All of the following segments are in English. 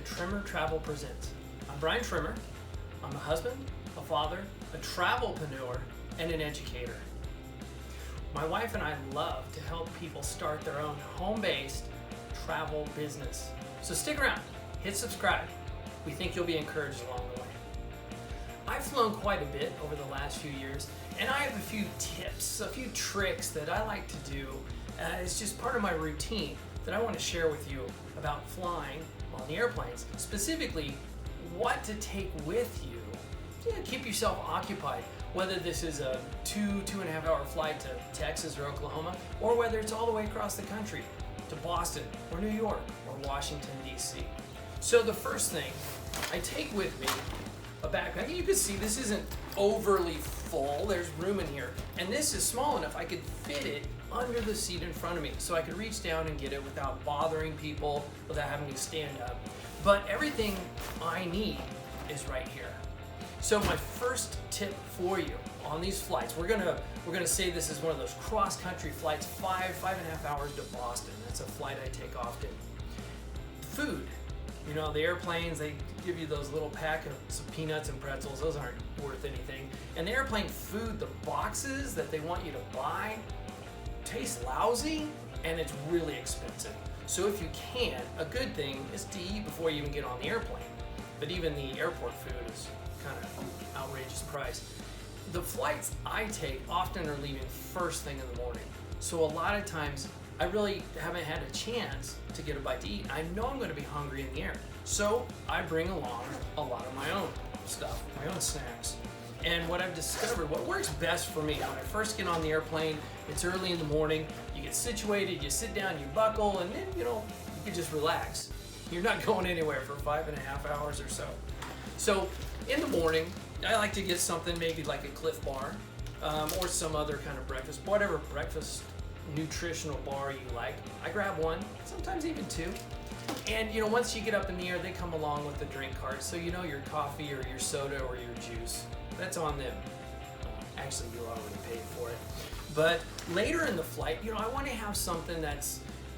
to Trimmer Travel Presents. I'm Brian Trimmer. I'm a husband, a father, a travelpreneur, and an educator. My wife and I love to help people start their own home-based travel business. So stick around, hit subscribe. We think you'll be encouraged along the way. I've flown quite a bit over the last few years, and I have a few tips, a few tricks that I like to do. It's just part of my routine that I want to share with you about flying on the airplanes. Specifically, what to take with you to keep yourself occupied, whether this is a 2.5 hour flight to Texas or Oklahoma, or whether it's all the way across the country to Boston or New York or Washington, D.C. So the first thing, I take with me a backpack. You can see this isn't overly full, there's room in here. And this is small enough I could fit it under the seat in front of me. So I could reach down and get it without bothering people, without having to stand up. But everything I need is right here. So my first tip for you on these flights, we're gonna say this is one of those cross-country flights, 5.5 hours to Boston. That's a flight I take often. Food. You know, the airplanes, they give you those little packets of peanuts and pretzels. Those aren't worth anything. And the airplane food, the boxes that they want you to buy, taste lousy and it's really expensive. So if you can, a good thing is to eat before you even get on the airplane. But even the airport food is kind of outrageous price. The flights I take often are leaving first thing in the morning. So a lot of times I really haven't had a chance to get a bite to eat. I know I'm going to be hungry in the air. So I bring along a lot of my own stuff, my own snacks. And what I've discovered, what works best for me, when I first get on the airplane, it's early in the morning, you get situated, you sit down, you buckle, and then, you can just relax. You're not going anywhere for 5.5 hours or so. So in the morning, I like to get something maybe like a Cliff Bar or some other kind of breakfast, whatever breakfast nutritional bar you like. I grab one, sometimes even two. And once you get up in the air, they come along with the drink cart. So your coffee or your soda or your juice, that's on them. Actually, you already paid for it. But later in the flight, I want to have something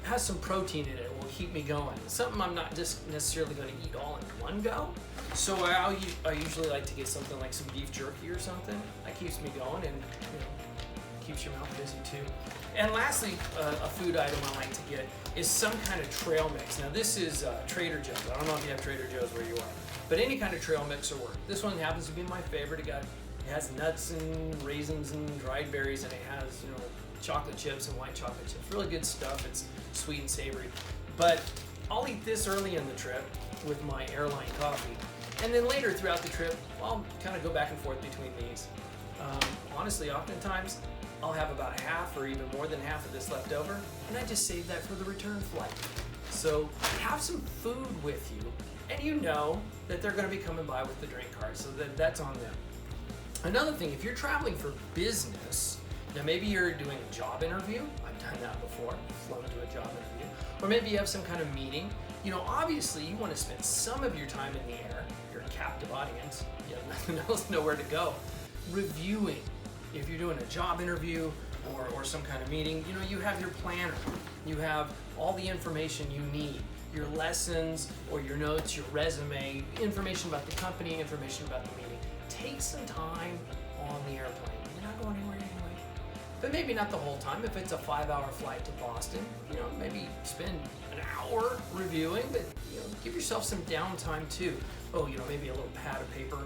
has some protein in it, will keep me going. Something I'm not just necessarily going to eat all in one go. So I usually like to get something like some beef jerky or something. That keeps me going and keeps your mouth busy too. And lastly, a food item I like to get is some kind of trail mix. Now this is Trader Joe's. I don't know if you have Trader Joe's where you are, but any kind of trail mix will work. This one happens to be my favorite. It has nuts and raisins and dried berries, and it has chocolate chips and white chocolate chips. Really good stuff. It's sweet and savory. But I'll eat this early in the trip with my airline coffee, and then later throughout the trip, I'll kind of go back and forth between these. Honestly, oftentimes I'll have about half or even more than half of this left over, and I just save that for the return flight. So have some food with you, and you know that they're going to be coming by with the drink cart, so that's on them. Another thing, if you're traveling for business, now maybe you're doing a job interview. I've done that before, flown to a job interview. Or maybe you have some kind of meeting. Obviously you want to spend some of your time in the air. You're a captive audience. You have nothing else, nowhere to go. Reviewing. If you're doing a job interview or some kind of meeting, you have your planner. You have all the information you need. Your lessons or your notes, your resume, information about the company, information about the meeting. Take some time on the airplane. You're not going anywhere anyway. But maybe not the whole time. If it's a 5-hour flight to Boston, maybe spend an hour reviewing, but give yourself some downtime too. Oh, maybe a little pad of paper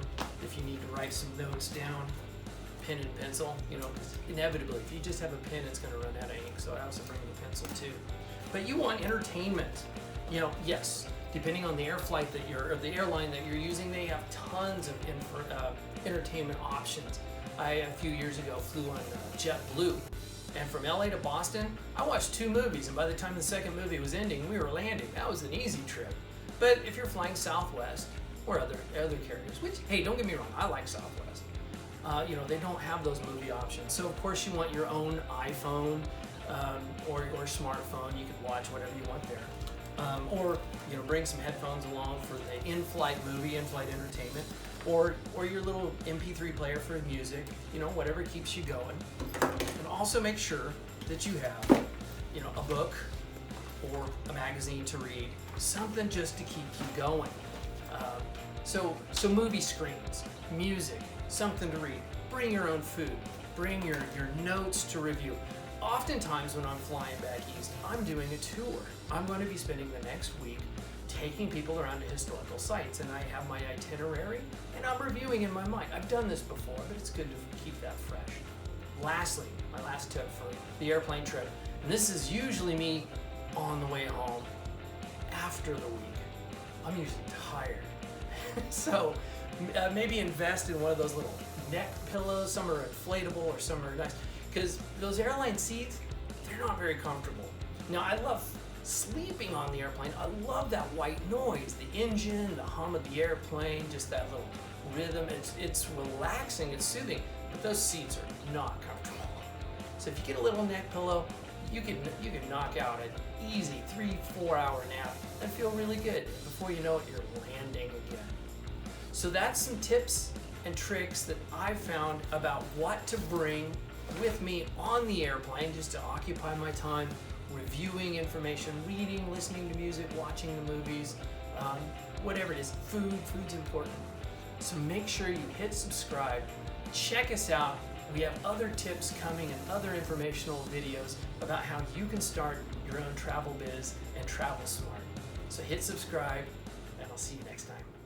if you need to write some notes down. Pen and pencil, because inevitably, if you just have a pen, it's going to run out of ink. So I also bring the pencil too. But you want entertainment. Yes, depending on the the airline that you're using, they have tons of entertainment options. A few years ago flew on JetBlue, and from LA to Boston, I watched 2 movies, and by the time the second movie was ending, we were landing. That was an easy trip. But if you're flying Southwest or other carriers, which, hey, don't get me wrong, I like Southwest. They don't have those movie options. So of course you want your own iPhone or smartphone. You can watch whatever you want there. Or bring some headphones along for the in-flight movie, in-flight entertainment, or your little MP3 player for music. Whatever keeps you going. And also make sure that you have a book or a magazine to read, something just to keep you going. So movie screens, music, something to read. Bring your own food. Bring your notes to review. Oftentimes when I'm flying back east, I'm doing a tour. I'm going to be spending the next week taking people around to historical sites, and I have my itinerary and I'm reviewing in my mind. I've done this before, but it's good to keep that fresh. Lastly, my last tip for the airplane trip, and this is usually me on the way home after the week. I'm usually tired. So maybe invest in one of those little neck pillows. Some are inflatable or some are nice, because those airline seats, they're not very comfortable. Now, I love sleeping on the airplane. I love that white noise, the engine, the hum of the airplane, just that little rhythm. It's relaxing, it's soothing, but those seats are not comfortable. So if you get a little neck pillow, you can knock out an easy 3-4 hour nap and feel really good. Before you know it, you're landing again. So that's some tips and tricks that I've found about what to bring with me on the airplane just to occupy my time reviewing information, reading, listening to music, watching the movies, whatever it is. Food's important. So make sure you hit subscribe. Check us out. We have other tips coming and other informational videos about how you can start your own travel biz and travel smart. So hit subscribe, and I'll see you next time.